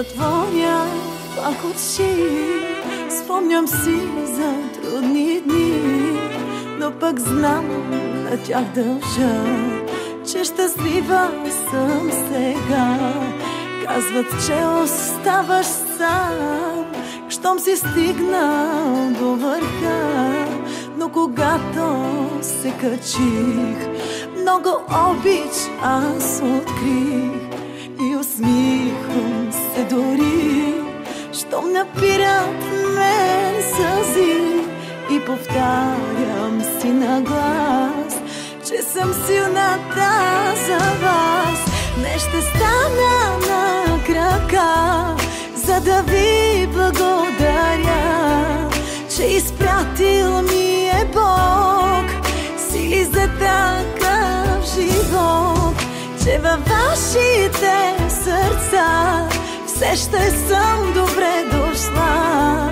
затворя пак очи, спомням си за трудни дни, но пък знам на тях дължа, че щастлива съм сега. Казват, че оставаш сам, щом си стигнал до върха, но когато се качих, много обич аз открих и усмихвам се дори, щом напират мен сълзи и повтарям си на глас, че съм силната за вас. Не ще стана на крака, за да ви благодаря, че изпратил ми е Бог сили за такъв живот, че във вашите сърца все ще съм добре дошла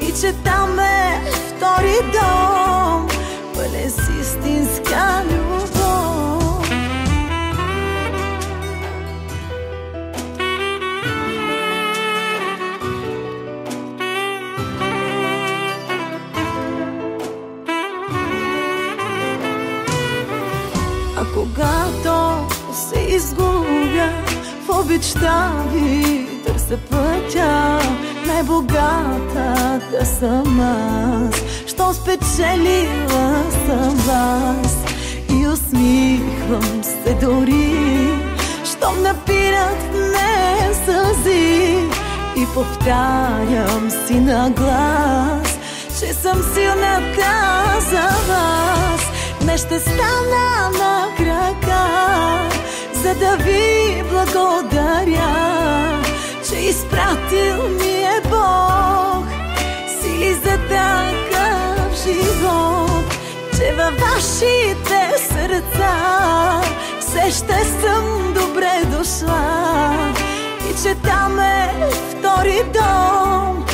и че там е втори дом, пълен с истинска любов. А когато се изгубя в обичта ви, търся пътя, най-богатата съм аз, що спечелила съм вас и усмихвам се дори, щом напират не сълзи и повтарям си на глас, че съм силната за вас. Не ще стана на крака, за да ви благодаря, че изпратил ми е Бог сили за такъв живот, че във вашите сърца все ще съм добре дошла и че там е втори дом,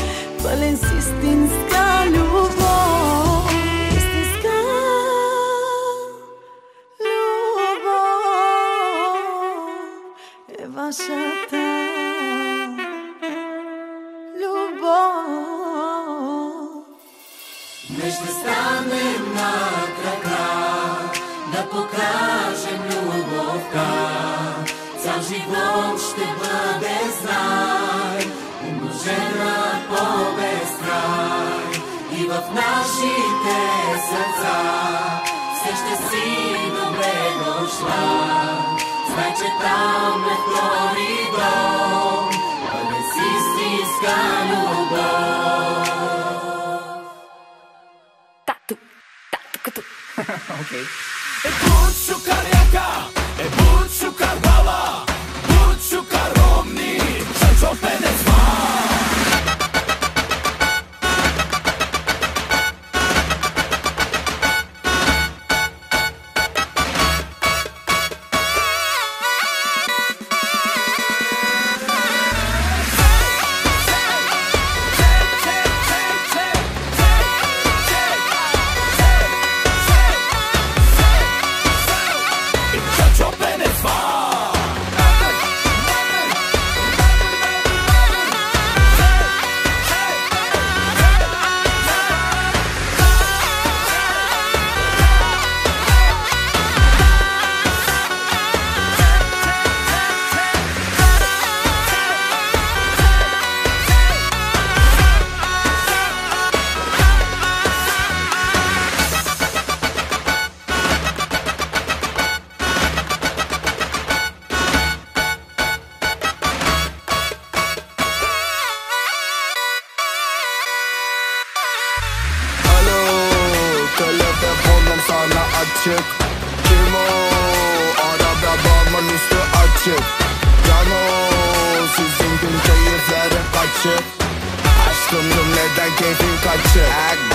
пълен с истинска любов. Вашата любов. Не ще станем на крака, да покажем любовта. Цял живот ще бъде знай, умножена по безкрай. И в нашите сърца все ще си добре дошла. Знай, че там е втори дом, пълен с истинска любов. Okay. Buçukar yaka, buçukar bala, buçukar romni, çok benezma. Açık kim o? Arada damın üstü açık. Can o, sizin gün keyifleri kaçık. Aşkımdım neden keyfin kaçık?